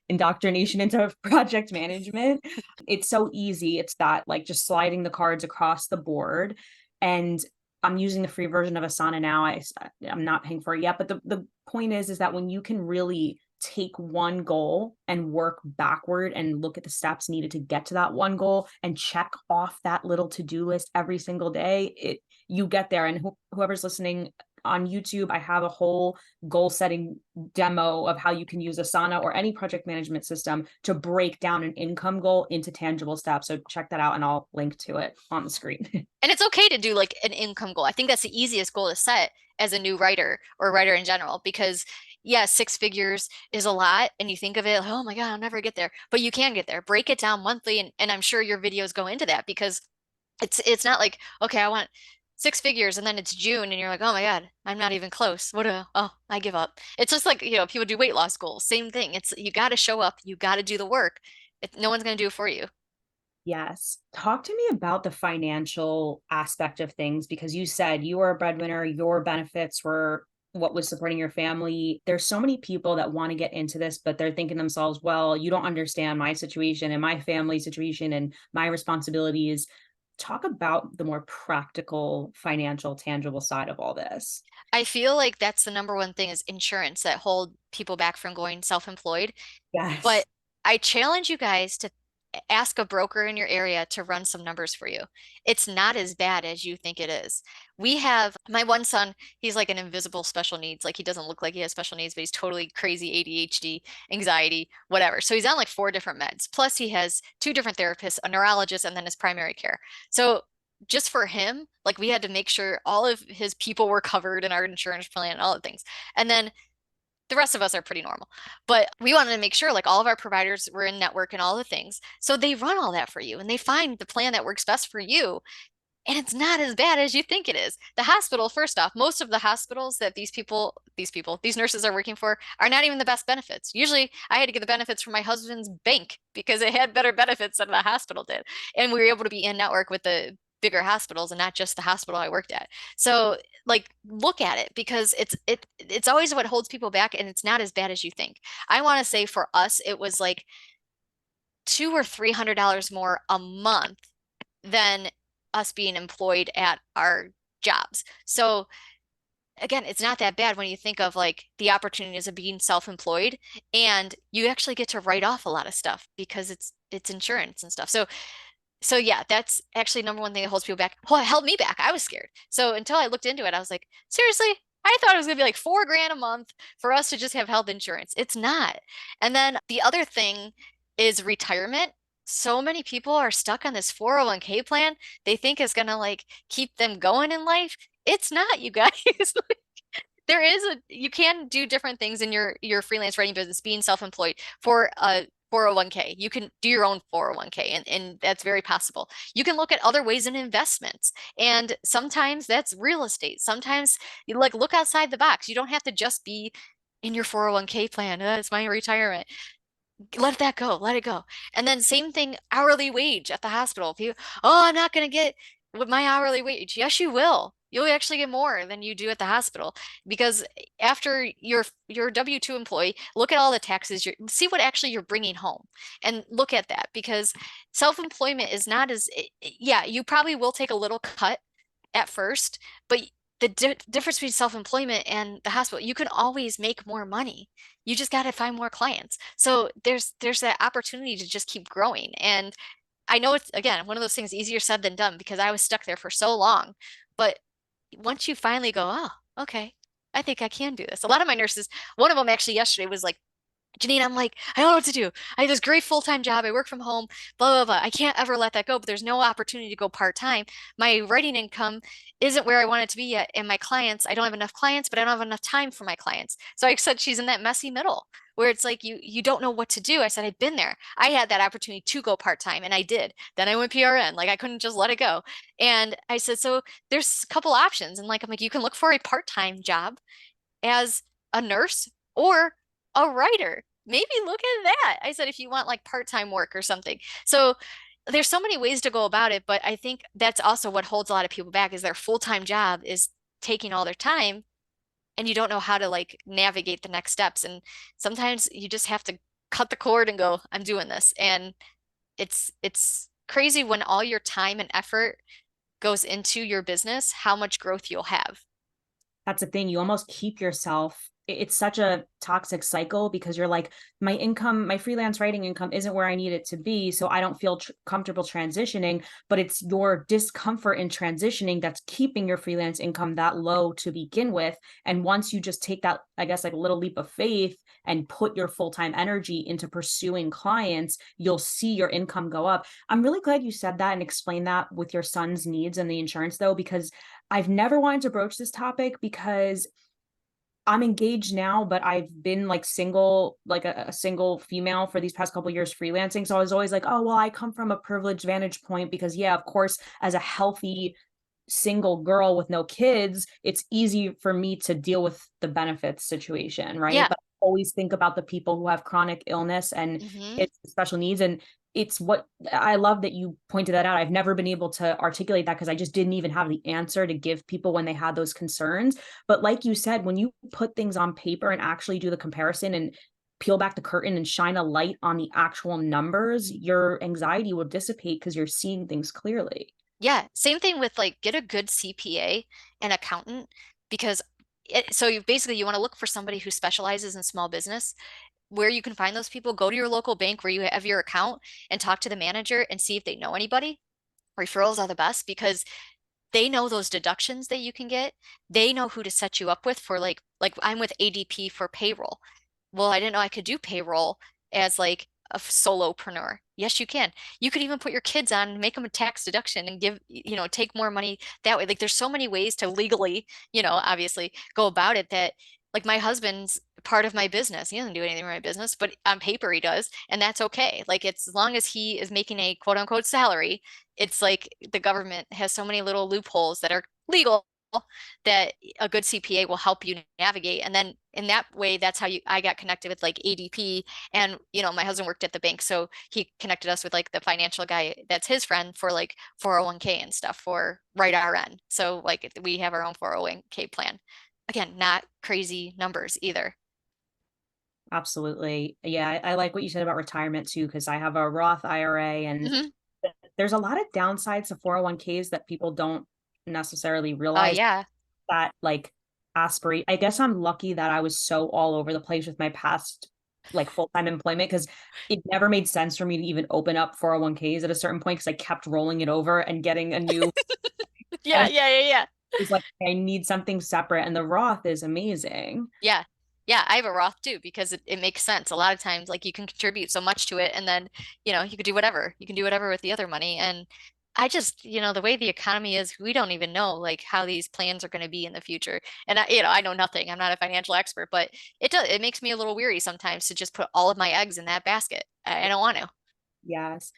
indoctrination into project management. It's so easy. It's that like just sliding the cards across the board. And I'm using the free version of Asana now. I'm not paying for it yet, but the point is that when you can really take one goal and work backward and look at the steps needed to get to that one goal and check off that little to-do list every single day, you get there. And whoever's listening on YouTube, I have a whole goal setting demo of how you can use Asana or any project management system to break down an income goal into tangible steps. So check that out and I'll link to it on the screen. And it's okay to do like an income goal. I think that's the easiest goal to set as a new writer or writer in general, because yeah, 6 figures is a lot. And you think of it, like, oh my God, I'll never get there. But you can get there. Break it down monthly. And I'm sure your videos go into that because it's not like, okay, I want 6 figures and then it's June and you're like, oh my God, I'm not even close. Oh, I give up. It's just like, people do weight loss goals. Same thing. It's you got to show up, you got to do the work. No one's going to do it for you. Yes. Talk to me about the financial aspect of things because you said you were a breadwinner, your benefits were what was supporting your family. There's so many people that want to get into this, but they're thinking themselves, well, you don't understand my situation and my family situation and my responsibilities. Talk about the more practical, financial, tangible side of all this. I feel like that's the number one thing is insurance that hold people back from going self-employed. Yes. But I challenge you guys to ask a broker in your area to run some numbers for you. It's not as bad as you think it is. We have my one son, he's like an invisible special needs. Like he doesn't look like he has special needs, but he's totally crazy ADHD, anxiety, whatever. So he's on like 4 different meds. Plus he has 2 different therapists, a neurologist, and then his primary care. So just for him, like we had to make sure all of his people were covered in our insurance plan and all the things. And then the rest of us are pretty normal. But we wanted to make sure like all of our providers were in network and all the things. So they run all that for you and they find the plan that works best for you. And it's not as bad as you think it is. The hospital, first off, most of the hospitals that these nurses are working for are not even the best benefits. Usually I had to get the benefits from my husband's bank because it had better benefits than the hospital did. And we were able to be in network with the bigger hospitals and not just the hospital I worked at. So like look at it because it's always what holds people back and it's not as bad as you think. I want to say for us, it was like $200 or $300 more a month than us being employed at our jobs. So again, it's not that bad when you think of like the opportunities of being self-employed and you actually get to write off a lot of stuff because it's insurance and stuff. So yeah, that's actually number one thing that holds people back. Well, it held me back. I was scared. So until I looked into it, I was like, seriously? I thought it was gonna be like 4 grand a month for us to just have health insurance. It's not. And then the other thing is retirement. So many people are stuck on this 401k plan they think is gonna like keep them going in life. It's not, you guys. You can do different things in your freelance writing business, being self-employed for a 401k. You can do your own 401k and that's very possible. You can look at other ways in investments. And sometimes that's real estate. Sometimes you like look outside the box. You don't have to just be in your 401k plan. It's my retirement. Let that go. Let it go. And then same thing, hourly wage at the hospital. If you, oh, I'm not going to get with my hourly wage. Yes, you will. You'll actually get more than you do at the hospital because after your W-2 employee, look at all the taxes, see what actually you're bringing home and look at that because self-employment is not as, yeah, you probably will take a little cut at first, but the difference between self-employment and the hospital, you can always make more money. You just got to find more clients. So there's that opportunity to just keep growing. And I know it's again one of those things easier said than done because I was stuck there for so long. But once you finally go, oh, okay, I think I can do this. A lot of my nurses, one of them actually yesterday was like, Janine, I'm like, I don't know what to do. I have this great full-time job. I work from home, blah, blah, blah. I can't ever let that go, but there's no opportunity to go part-time. My writing income isn't where I want it to be yet. And my clients, I don't have enough clients, but I don't have enough time for my clients. So I said she's in that messy middle where it's like you don't know what to do. I said, I've been there. I had that opportunity to go part-time and I did. Then I went PRN. Like I couldn't just let it go. And I said, so there's a couple options. And like I'm like, you can look for a part-time job as a nurse or a writer. Maybe look at that. I said, if you want like part-time work or something. So there's so many ways to go about it, but I think that's also what holds a lot of people back is their full-time job is taking all their time and you don't know how to like navigate the next steps. And sometimes you just have to cut the cord and go, I'm doing this. And it's crazy when all your time and effort goes into your business, how much growth you'll have. That's the thing. You almost keep yourself. It's such a toxic cycle because you're like, my income, my freelance writing income isn't where I need it to be. So I don't feel comfortable transitioning, but it's your discomfort in transitioning that's keeping your freelance income that low to begin with. And once you just take that, I guess, like a little leap of faith and put your full-time energy into pursuing clients, you'll see your income go up. I'm really glad you said that and explained that with your son's needs and the insurance, though, because I've never wanted to broach this topic because I'm engaged now, but I've been like single, like a single female for these past couple of years freelancing. So I was always like, oh, well, I come from a privileged vantage point because, yeah, of course, as a healthy single girl with no kids, it's easy for me to deal with the benefits situation, right? Yeah. But I always think about the people who have chronic illness and Hmm. it's special needs. And it's what I love that you pointed that out. I've never been able to articulate that because I just didn't even have the answer to give people when they had those concerns. But like you said, when you put things on paper and actually do the comparison and peel back the curtain and shine a light on the actual numbers, your anxiety will dissipate because you're seeing things clearly. Yeah. Same thing with like get a good CPA and accountant because so you basically you want to look for somebody who specializes in small business. Where you can find those people, go to your local bank where you have your account and talk to the manager and see if they know anybody. Referrals are the best because they know those deductions that you can get. They know who to set you up with for like I'm with ADP for payroll. Well, I didn't know I could do payroll as like a solopreneur. Yes, you can. You could even put your kids on, make them a tax deduction and give, take more money that way. Like there's so many ways to legally, obviously go about it that like my husband's part of my business. He doesn't do anything for my business, but on paper he does, and that's okay. Like it's as long as he is making a quote unquote salary, it's like the government has so many little loopholes that are legal that a good CPA will help you navigate. And then in that way, that's how I got connected with like ADP. And, my husband worked at the bank. So he connected us with like the financial guy that's his friend for like 401k and stuff for right RN. So like we have our own 401k plan. Again, not crazy numbers either. Absolutely. Yeah, I like what you said about retirement too, because I have a Roth IRA and Hmm. there's a lot of downsides to 401ks that people don't necessarily Oh, realize yeah. that like aspirate. I guess I'm lucky that I was so all over the place with my past like full-time employment because it never made sense for me to even open up 401ks at a certain point because I kept rolling it over and getting a new Yeah, and yeah, yeah, yeah. it's like I need something separate and the Roth is amazing. Yeah. Yeah, I have a Roth too because it makes sense. A lot of times, like you can contribute so much to it, and then, you could do whatever. You can do whatever with the other money. And I just, the way the economy is, we don't even know like how these plans are going to be in the future. And I know nothing. I'm not a financial expert, but it makes me a little weary sometimes to just put all of my eggs in that basket. I don't want to. Yes.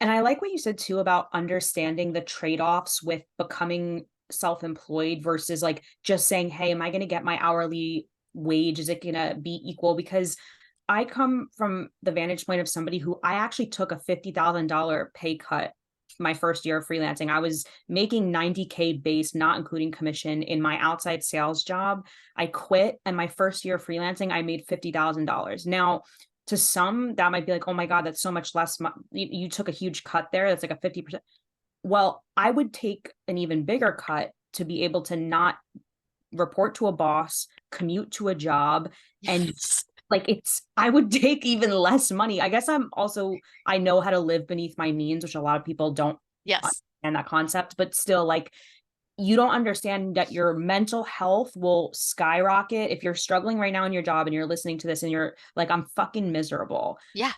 And I like what you said too about understanding the trade-offs with becoming self-employed versus like just saying, hey, am I going to get my hourly wage? Is it going to be equal? Because I come from the vantage point of somebody who I actually took a $50,000 pay cut my first year of freelancing. I was making 90K base, not including commission in my outside sales job. I quit and my first year of freelancing, I made $50,000. Now, to some, that might be like, oh my God, that's so much less. You took a huge cut there. That's like a 50%. Well, I would take an even bigger cut to be able to not report to a boss, commute to a job, and Yes. like I would take even less money. I guess I know how to live beneath my means, which a lot of people don't Yes. understand that concept, but still, like, you don't understand that your mental health will skyrocket if you're struggling right now in your job and you're listening to this and you're like, I'm fucking miserable. Yeah.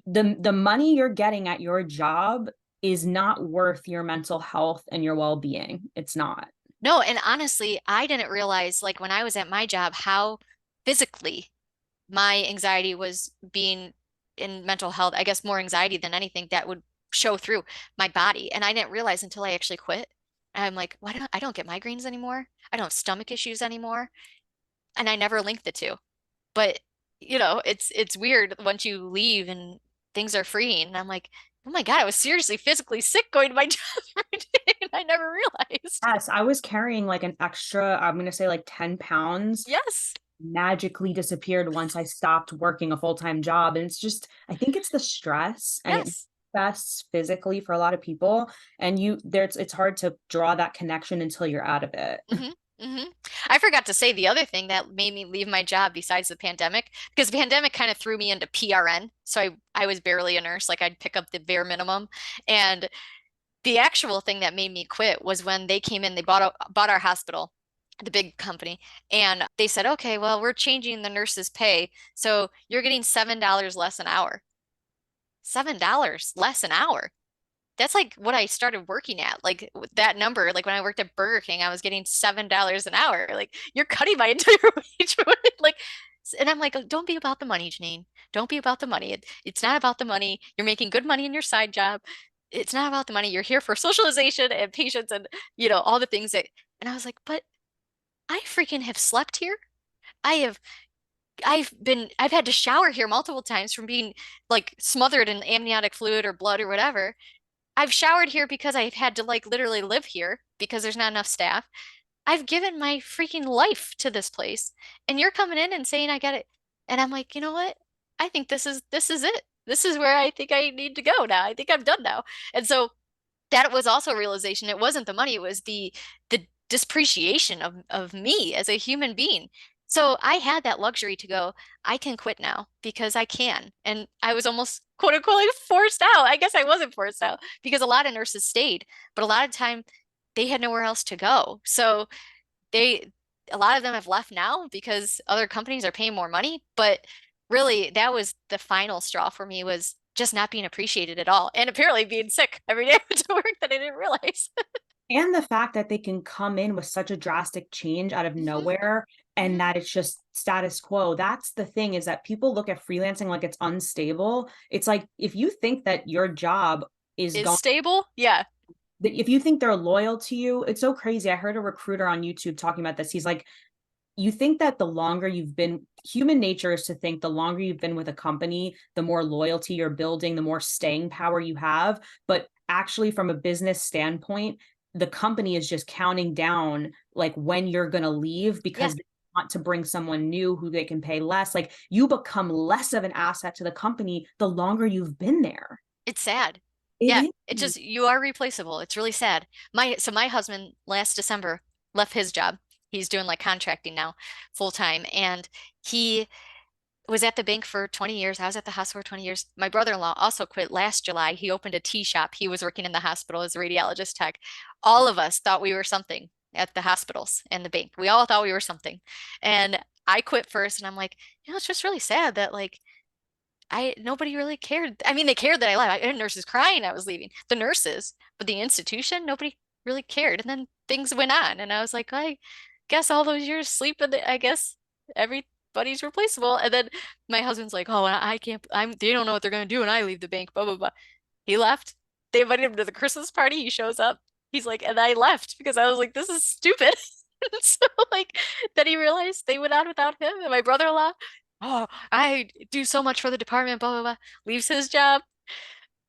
The money you're getting at your job is not worth your mental health and your well-being. It's not. No, and honestly, I didn't realize like when I was at my job how physically my anxiety was being in mental health, I guess more anxiety than anything that would show through my body. And I didn't realize until I actually quit. And I'm like, why don't I don't get migraines anymore? I don't have stomach issues anymore. And I never linked the two. But it's weird once you leave and things are freeing. And I'm like, oh my God, I was seriously physically sick going to my job every day. I never realized. Yes, I was carrying like an extra, I'm going to say like 10 pounds Yes. magically disappeared once I stopped working a full-time job. And it's just, I think it's the stress and it Yes. manifests physically for a lot of people. And it's hard to draw that connection until you're out of it. hmm hmm I forgot to say the other thing that made me leave my job besides the pandemic, because the pandemic kind of threw me into PRN. So I was barely a nurse. Like I'd pick up the bare minimum. And the actual thing that made me quit was when they came in, they bought our hospital, the big company, and they said, okay, well, we're changing the nurses' pay. So you're getting $7 less an hour. $7 less an hour. That's like what I started working at. Like with that number, like when I worked at Burger King, I was getting $7 an hour. Like you're cutting my entire wage. Like, and I'm like, don't be about the money, Janine. Don't be about the money. It's not about the money. You're making good money in your side job. It's not about the money. You're here for socialization and patience and all the things that. And I was like, but I freaking have slept here. I have I've had to shower here multiple times from being like smothered in amniotic fluid or blood or whatever. I've showered here because I've had to like literally live here because there's not enough staff. I've given my freaking life to this place, and you're coming in and saying I got it. And I'm like, you know what? I think this is it. This is where I think I need to go now. I think I'm done now. And so that was also a realization. It wasn't the money, it was the disappreciation of me as a human being. So I had that luxury to go, I can quit now because I can. And I was almost quote unquote like, forced out. I guess I wasn't forced out because a lot of nurses stayed, but a lot of time they had nowhere else to go. So they a lot of them have left now because other companies are paying more money, but really that was the final straw for me was just not being appreciated at all and apparently being sick every day to work that I didn't realize. And the fact that they can come in with such a drastic change out of hmm nowhere and hmm that it's just status quo. That's the thing, is that people look at freelancing like it's unstable. It's like if you think that your job is Is going, stable. Yeah. if you think they're loyal to you, it's so crazy. I heard a recruiter on YouTube talking about this. He's like, you think that the longer you've been, human nature is to think the longer you've been with a company, the more loyalty you're building, the more staying power you have. But actually, from a business standpoint, the company is just counting down like when you're going to leave Yeah. because they want to bring someone new who they can pay less. Like you become less of an asset to the company the longer you've been there. It's sad. It Yeah. is. It just, you are replaceable. It's really sad. My husband last December left his job. He's doing like contracting now full time. And he was at the bank for 20 years. I was at the hospital for 20 years. My brother-in-law also quit last July. He opened a tea shop. He was working in the hospital as a radiologist tech. All of us thought we were something at the hospitals and the bank. We all thought we were something. And I quit first and I'm like, it's just really sad that like I nobody really cared. I mean, they cared that I left. I had nurses crying I was leaving. The nurses, but the institution, nobody really cared. And then things went on, and I was like, I guess all those years sleeping, I guess everybody's replaceable. And then my husband's like, oh, I can't. They don't know what they're gonna do when I leave the bank. Blah blah blah. He left. They invited him to the Christmas party. He shows up. He's like, and I left because I was like, this is stupid. So like, then he realized they went on without him. And my brother-in-law, oh, I do so much for the department, blah, blah, blah, leaves his job.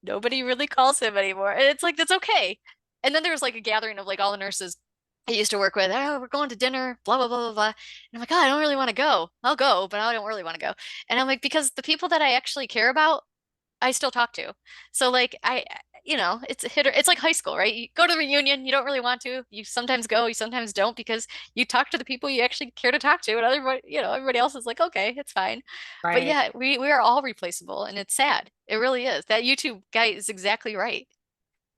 Nobody really calls him anymore. And it's like, that's okay. And then there was like a gathering of like all the nurses I used to work with. Oh, we're going to dinner, blah, blah, blah, blah, blah. And I'm like, oh, I don't really want to go. I'll go, but I don't really want to go. And I'm like, because the people that I actually care about, I still talk to. So like it's a hitter. It's like high school, right? You go to the reunion, you don't really want to. You sometimes go, you sometimes don't because you talk to the people you actually care to talk to, and everybody, everybody else is like, okay, it's fine. But Right. yeah, we are all replaceable, and it's sad. It really is. That YouTube guy is exactly right.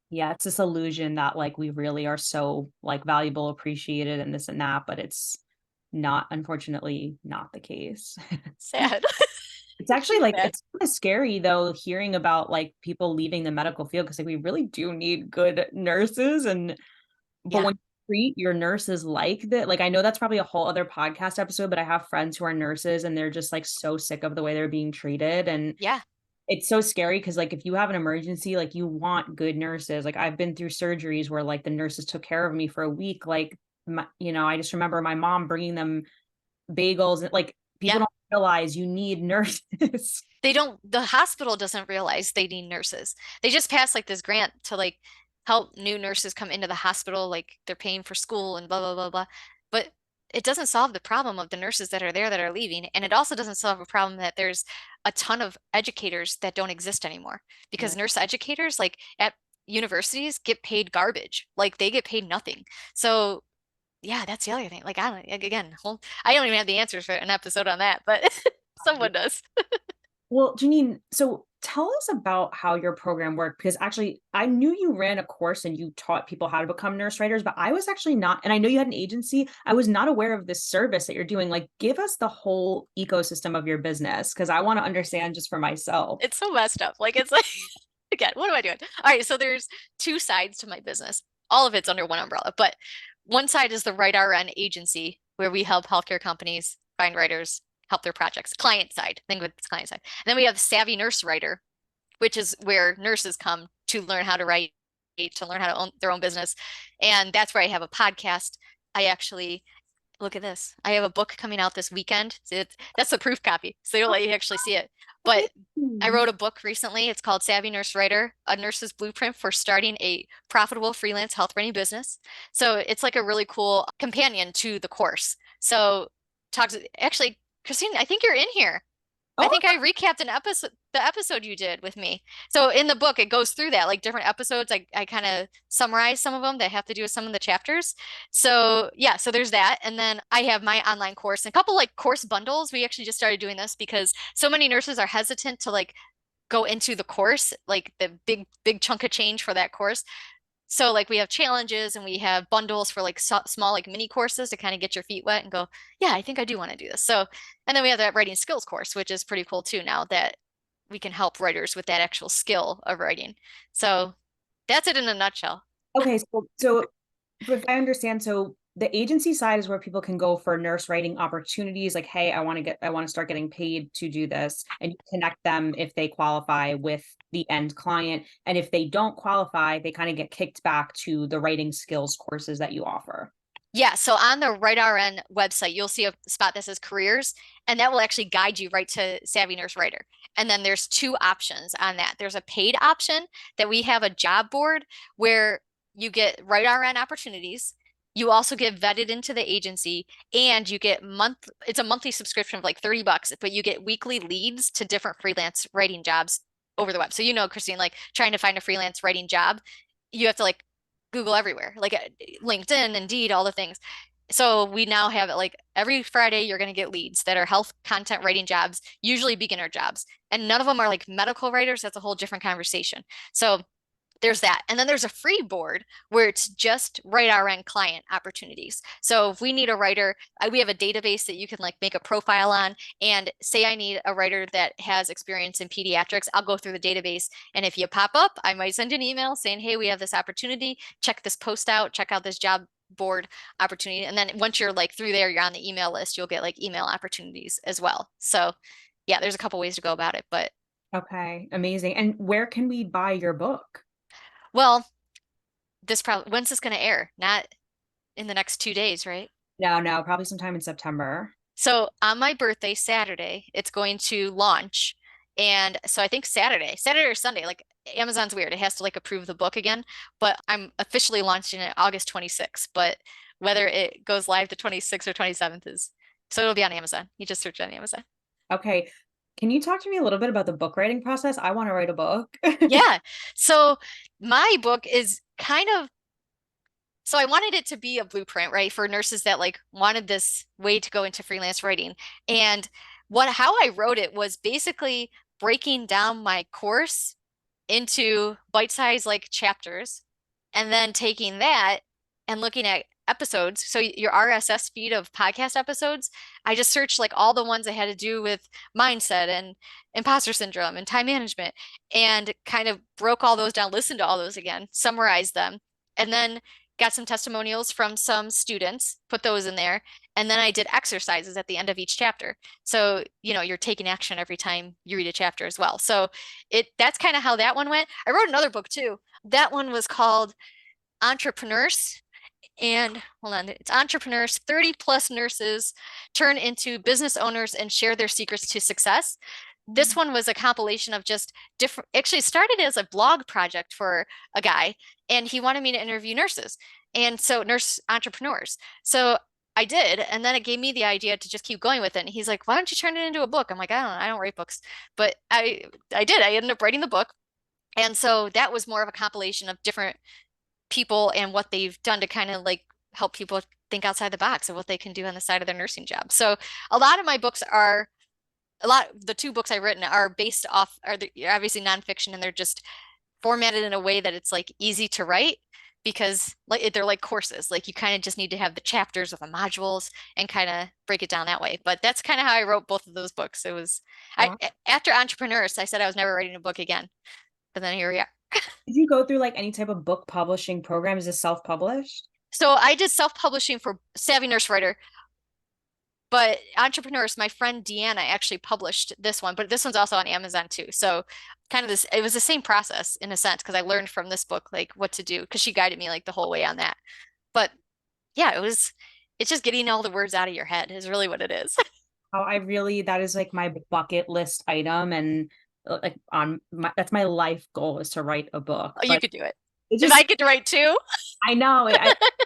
Yeah, it's this illusion that like we really are so like valuable, appreciated, and this and that, but it's not, unfortunately, not the case. Sad. It's actually like Sad. it's kind of scary though, hearing about like people leaving the medical field because like we really do need good nurses. And but Yeah. when you treat your nurses like that, like I know that's probably a whole other podcast episode, but I have friends who are nurses and they're just like so sick of the way they're being treated. And Yeah. it's so scary because like if you have an emergency, like you want good nurses. Like I've been through surgeries where like the nurses took care of me for a week. Like I just remember my mom bringing them bagels, and like people Yeah. don't realize you need nurses. The hospital doesn't realize they need nurses. They just passed like this grant to like help new nurses come into the hospital, like they're paying for school and blah, blah, blah, blah. But it doesn't solve the problem of the nurses that are there that are leaving. And it also doesn't solve a problem that there's a ton of educators that don't exist anymore because Right. nurse educators, like at universities, get paid garbage. Like they get paid nothing. So yeah, that's the other thing. Like I don't, like, again, I don't even have the answers for an episode on that, but someone does. Well, Janine, so tell us about how your program worked because actually I knew you ran a course and you taught people how to become nurse writers, but I was actually not, and I know you had an agency. I was not aware of this service that you're doing. Like, give us the whole ecosystem of your business because I want to understand just for myself. It's so messed up. Like it's like again, what am I doing? All right, so there's two sides to my business. All of it's under one umbrella, but one side is the Write RN agency where we help healthcare companies find writers, help their projects. Client side, think of it as client side. And then we have Savvy Nurse Writer, which is where nurses come to learn how to write, to learn how to own their own business. And that's where I have a podcast. I actually look at this. I have a book coming out this weekend. That's the proof copy, so you'll let you actually see it. But I wrote a book recently. It's called Savvy Nurse Writer, A Nurse's Blueprint for Starting a Profitable Freelance Health Writing Business. So it's like a really cool companion to the course. So talks actually, Christine, I think you're in here. I Oh, think I recapped the episode you did with me. So in the book, it goes through that, like different episodes. I kind of summarize some of them that have to do with some of the chapters. So yeah, so there's that. And then I have my online course and a couple like course bundles. We actually just started doing this because so many nurses are hesitant to like go into the course, like the big chunk of change for that course. So like we have challenges and we have bundles for like small like mini courses to kind of get your feet wet and go, yeah, I think I do want to do this. So, and then we have that writing skills course, which is pretty cool too now that we can help writers with that actual skill of writing. So that's it in a nutshell. okay. So if I understand, so the agency side is where people can go for nurse writing opportunities. Like, hey, I want to start getting paid to do this, and you connect them if they qualify with the end client. And if they don't qualify, they kind of get kicked back to the writing skills courses that you offer. Yeah, so on the Write RN website, you'll see a spot that says careers, and that will actually guide you right to Savvy Nurse Writer. And then there's two options on that. There's a paid option that we have a job board where you get Write RN opportunities. You also get vetted into the agency and you get it's a monthly subscription of like $30, but you get weekly leads to different freelance writing jobs over the web. So you know, Christine, like trying to find a freelance writing job, you have to like Google everywhere, like LinkedIn, Indeed, all the things. So we now have it like every Friday, you're going to get leads that are health content writing jobs, usually beginner jobs. And none of them are like medical writers. That's a whole different conversation. So there's that. And then there's a free board where it's just Write RN client opportunities. So if we need a writer, we have a database that you can like make a profile on and say I need a writer that has experience in pediatrics. I'll go through the database. And if you pop up, I might send an email saying, hey, we have this opportunity. Check this post out, check out this job board opportunity. And then once you're like through there, you're on the email list, you'll get like email opportunities as well. So yeah, there's a couple ways to go about it, but Okay, amazing. And where can we buy your book? well, this probably when's this going to air? Not in the next 2 days, right? No, probably sometime in September. So on my birthday, Saturday, it's going to launch. And so I think Saturday or Sunday, like Amazon's weird. It has to like approve the book again, but I'm officially launching it August 26th. But whether it goes live the 26th or 27th is, so it'll be on Amazon. You just search on Amazon. Okay. Can you talk to me a little bit about the book writing process? I want to write a book. Yeah. So my book is kind of so I wanted it to be a blueprint, right, for nurses that like wanted this way to go into freelance writing. And how I wrote it was basically breaking down my course into bite-sized like chapters and then taking that and looking at episodes. So your RSS feed of podcast episodes, I just searched like all the ones that had to do with mindset and imposter syndrome and time management and kind of broke all those down, listened to all those again, summarized them, and then got some testimonials from some students, put those in there, and then I did exercises at the end of each chapter. So, you're taking action every time you read a chapter as well. So that's kind of how that one went. I wrote another book too. That one was called Entrepreneurs. And hold on, it's Entrepreneurs, 30 plus nurses turn into business owners and share their secrets to success. this one was a compilation of just different, actually started as a blog project for a guy, and he wanted me to interview nurses. And so nurse entrepreneurs. So I did, and then it gave me the idea to just keep going with it. And he's like, "Why don't you turn it into a book?" I'm like, I don't write books." But I did. I ended up writing the book. And so that was more of a compilation of different people and what they've done to kind of like help people think outside the box of what they can do on the side of their nursing job. So a lot of my books are the two books I've written are based off are obviously nonfiction, and they're just formatted in a way that it's like easy to write because like they're like courses. Like you kind of just need to have the chapters or the modules and kind of break it down that way. But that's kind of how I wrote both of those books. It was I Wow. after Entrepreneurs, I said I was never writing a book again. But then here we are. Did you go through like any type of book publishing program? Is this self-published? So I did self-publishing for Savvy Nurse Writer, but Entrepreneurs, my friend Deanna actually published this one, but this one's also on Amazon too. So kind of this, it was the same process in a sense because I learned from this book like what to do because she guided me like the whole way on that. But yeah, it's just getting all the words out of your head is really what it is. How I really, that is like my bucket list item. And like that's my life goal is to write a book. Oh, you But could do it. it If just, I get to write too, I know, where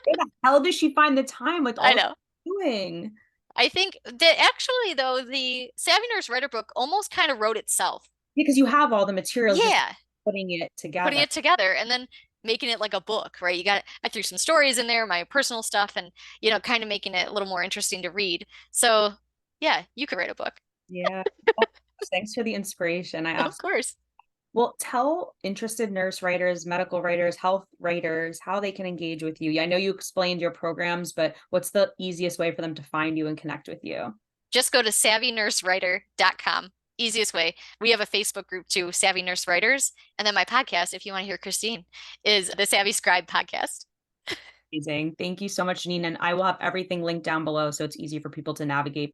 the hell does she find the time with I all know. she's doing? I think that actually though, the Savvy Nurse Writer book almost kind of wrote itself. Because you have all the materials, just Yeah, putting it putting together. it together and then making it like a book, right? I threw some stories in there, my personal stuff, and kind of making it a little more interesting to read. So yeah, you could write a book. Yeah. Oh, thanks for the inspiration. I Of absolutely. course. Well, tell interested nurse writers, medical writers, health writers how they can engage with you. I know you explained your programs, but what's the easiest way for them to find you and connect with you? Just go to savvynursewriter.com. Easiest way. We have a Facebook group too, Savvy Nurse Writers. And then my podcast, if you want to hear Christine, is the Savvy Scribe podcast. Amazing. Thank you so much, Janine. And I will have everything linked down below so it's easy for people to navigate